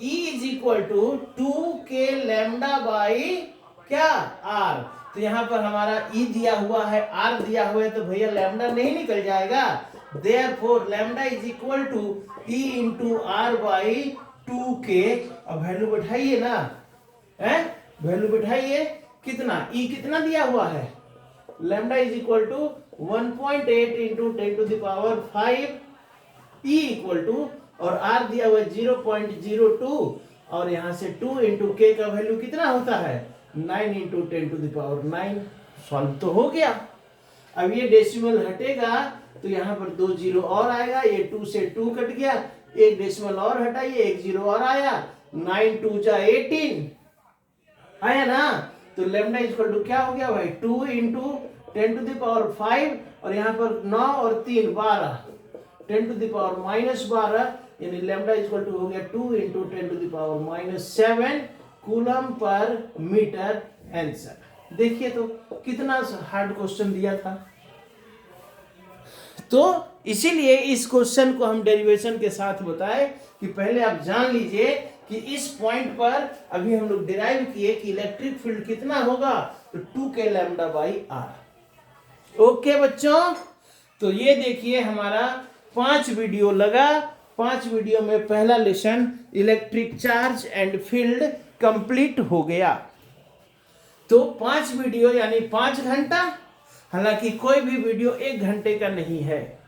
E is equal to 2k lambda by क्या? आर। तो यहाँ पर हमारा E दिया हुआ है, R दिया हुआ है, तो भैया लैम्डा नहीं निकल जाएगा। Therefore lambda is equal to E into r by 2k। अब वैल्यू बैठाइए ना, है वैल्यू बैठाइए, कितना E कितना दिया हुआ है? Lambda is equal to 1.8 into 10⁵ E equal to, और R दिया हुआ 0.02, और यहाँ से 2 इंटू k का वैल्यू कितना होता है? 9 इंटू 10⁹। सॉल्व तो हो गया। अब ये डेसिमल हटेगा तो यहाँ पर 2 जीरो और आएगा, ये 2 से 2 कट गया, एक डेसिमल और हटाइए, एक जीरो और आया, 9 2 जा 18 आया ना। तो लैम्डा इक्वल टू क्या हो गया भाई? 2 इंटू 10⁵, और यहाँ पर 9 और 3 12, 10⁻⁻12, यानी लैम्डा इक्वल टू हो गया 2 इंटू 10⁻⁷ कूलम पर मीटर आंसर। देखिए तो कितना हार्ड क्वेश्चन दिया था। तो इसीलिए इस क्वेश्चन को हम डेरिवेशन के साथ बताए कि पहले आप जान लीजिए कि इस पॉइंट पर अभी हम लोग डिराइव किए कि इलेक्ट्रिक फील्ड कितना होगा, तो 2k lambda by are. Okay बच्चों, तो ये देखिए हमारा 5 वीडियो लगा। 5 वीडियो में पहला lesson electric charge and field complete हो गया। तो 5 वीडियो यानी 5 घंटा, हालांकि कोई भी वीडियो 1 घंटे का नहीं है,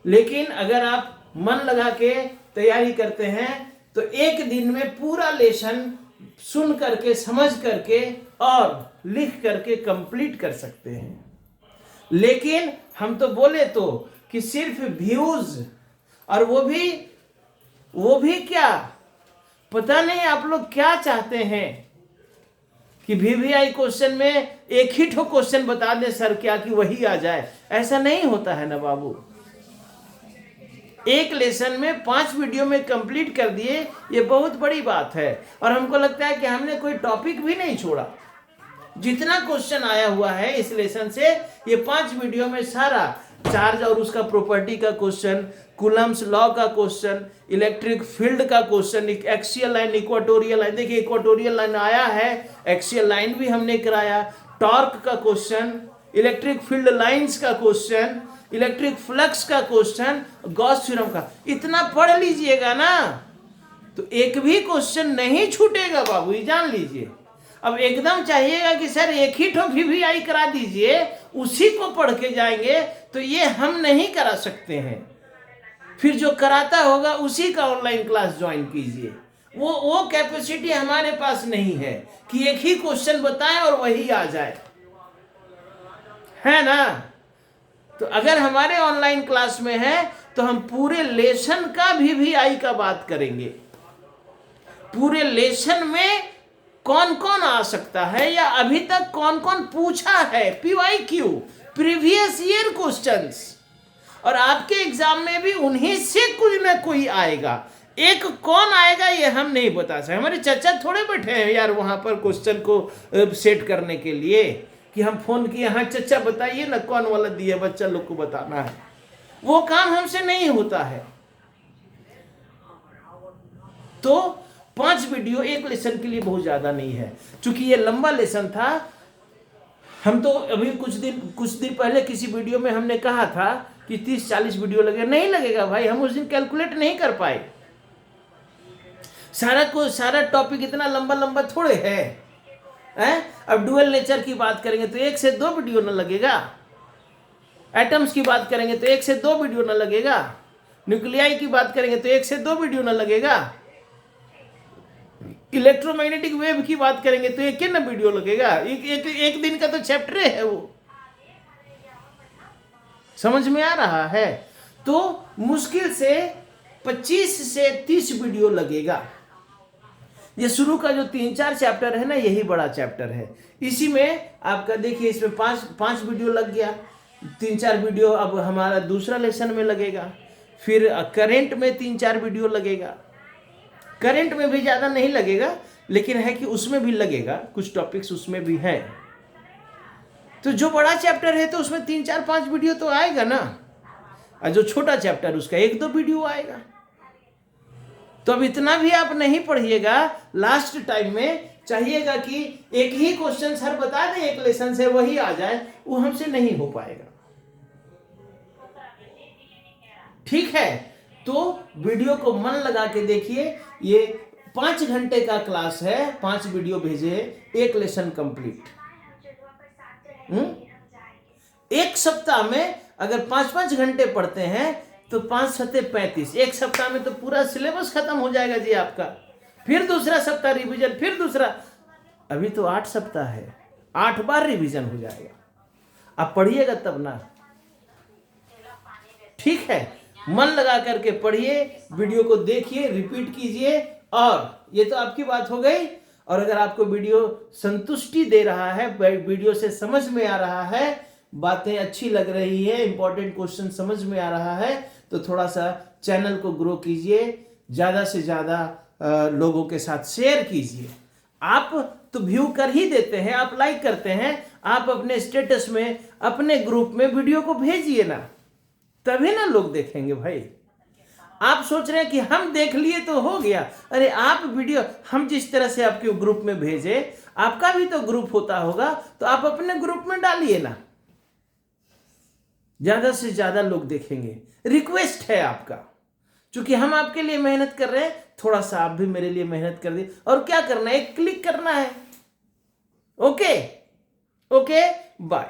लेकिन अगर आप मन लगा के तैयारी करते हैं तो एक दिन में पूरा लेसन सुन करके, समझ करके और लिख करके कंप्लीट कर सकते हैं। लेकिन हम तो बोले तो कि सिर्फ व्यूज, और वो भी क्या पता नहीं आप लोग क्या चाहते हैं कि VVI क्वेश्चन में एक ही ठो क्वेश्चन बता दें सर क्या कि वही आ जाए। ऐसा नहीं होता है ना बाबू। एक लेसन में 5 वीडियो में कंप्लीट कर दिए, ये बहुत बड़ी बात है। और हमको लगता है कि हमने कोई टॉपिक भी नहीं छोड़ा। जितना क्वेश्चन आया हुआ है इस लेसन से, ये 5 वीडियो में सारा चार्ज और उसका प्रॉपर्टी का क्वेश्चन, कूलम्स लॉ का क्वेश्चन, इलेक्ट्रिक फील्ड का question, axial line, equatorial line, देखिए इक्वाटोरियल लाइन आया है, एक्सियल लाइन भी हमने कराया, टॉर्क का क्वेश्चन, इलेक्ट्रिक फील्ड लाइंस का क्वेश्चन, इलेक्ट्रिक फ्लक्स का क्वेश्चन, गॉस थ्योरम का, इतना पढ़ लीजिएगा ना तो एक भी क्वेश्चन नहीं छूटेगा बाबू, ये जान लीजिए। अब एकदम चाहिएगा कि सर एक ही ठो VVI करा दीजिए, उसी को पढ़ के जाएंगे, तो ये हम नहीं करा सकते हैं। फिर जो कराता होगा उसी का ऑनलाइन क्लास ज्वाइन कीजिए। वो कैपेसिटी हमारे पास नहीं है कि एक ही क्वेश्चन बताएं और वही आ जाए, है ना। तो अगर हमारे ऑनलाइन क्लास में है तो हम पूरे लेसन का VVI का बात करेंगे। पूरे लेसन में कौन कौन आ सकता है या अभी तक कौन कौन पूछा है, PYQ, प्रीवियस ईयर क्वेश्चंस, और आपके एग्जाम में भी उन्हीं से कुछ ना कोई आएगा। एक कौन आएगा ये हम नहीं बता सकते। हमारे चाचा थोड़े बैठे हैं यार वहां पर क्वेश्चन को सेट करने के लिए कि हम फोन किए, हाँ चाचा बताइए ना कौन वाला दिया, बच्चा लोग को बताना है। वो काम हमसे नहीं होता है। तो 5 वीडियो एक लेसन के लिए बहुत ज्यादा नहीं है। चूंकि ये लंबा लेसन था, हम तो अभी कुछ दिन पहले किसी वीडियो में हमने कहा था कि 30-40 वीडियो लगेगा। नहीं लगेगा भाई, हम उस दिन कैलकुलेट नहीं कर पाए। सारा टॉपिक इतना लंबा थोड़े है। अब डुअल नेचर की बात करेंगे तो 1 से 2 वीडियो न लगेगा। एटम्स की बात करेंगे तो 1 से 2 वीडियो न लगेगा। न्यूक्लियाई की बात करेंगे तो 1 से 2 वीडियो न लगेगा। इलेक्ट्रोमैग्नेटिक वेव की बात करेंगे तो एक न वीडियो लगेगा। एक दिन का तो चैप्टर है वो। समझ में आ रहा है। तो मुश्किल से 25 से 30 वीडियो लगेगा। ये शुरू का जो 3-4 चैप्टर है ना, यही बड़ा चैप्टर है। इसी में आपका देखिए, इसमें 5 वीडियो लग गया। 3-4 वीडियो अब हमारा दूसरा लेसन में लगेगा। फिर करंट में 3-4 वीडियो लगेगा। करंट में भी ज़्यादा नहीं लगेगा, लेकिन है कि उसमें भी लगेगा, कुछ टॉपिक्स उसमें भी हैं। तो जो बड़ा चैप्टर है तो उसमें 3-4-5 वीडियो तो आएगा ना, और जो छोटा चैप्टर उसका 1-2 वीडियो आएगा। तो अब इतना भी आप नहीं पढ़िएगा। लास्ट टाइम में चाहिएगा कि एक ही क्वेश्चन सर बता दें एक लेसन से, वही आ जाए, वो हमसे नहीं हो पाएगा। ठीक है। तो वीडियो को मन लगा के देखिए। ये 5 घंटे का क्लास है, 5 वीडियो भेजे, 1 लेसन कंप्लीट। एक सप्ताह में अगर 5-5 घंटे पढ़ते हैं तो 5×7 35, एक सप्ताह में तो पूरा सिलेबस खत्म हो जाएगा जी आपका। फिर दूसरा सप्ताह रिवीजन, फिर दूसरा। अभी तो 8 सप्ताह है, 8 बार रिवीजन हो जाएगा। आप पढ़िएगा तब ना। ठीक है, मन लगा करके पढ़िए, वीडियो को देखिए, रिपीट कीजिए। और ये तो आपकी बात हो गई। और अगर आपको वीडियो संतुष्टि दे रहा है, वीडियो से समझ में आ रहा है, बातें अच्छी लग रही है, इंपॉर्टेंट क्वेश्चन समझ में आ रहा है, तो थोड़ा सा चैनल को ग्रो कीजिए, ज़्यादा से ज़्यादा लोगों के साथ शेयर कीजिए। आप तो व्यू कर ही देते हैं, आप लाइक करते हैं, आप अपने स्टेटस में, अपने ग्रुप में वीडियो को भेजिए ना, तभी ना लोग देखेंगे भाई। आप सोच रहे हैं कि हम देख लिए तो हो गया। अरे आप वीडियो, हम जिस तरह से आपके ग्रुप में भेजे, आपका भी तो ग्रुप होता होगा, तो आप अपने ग्रुप में डालिए ना, ज्यादा से ज्यादा लोग देखेंगे। रिक्वेस्ट है आपका, क्योंकि हम आपके लिए मेहनत कर रहे हैं, थोड़ा सा आप भी मेरे लिए मेहनत कर दीजिए। और क्या करना है, एक क्लिक करना है। Okay, bye.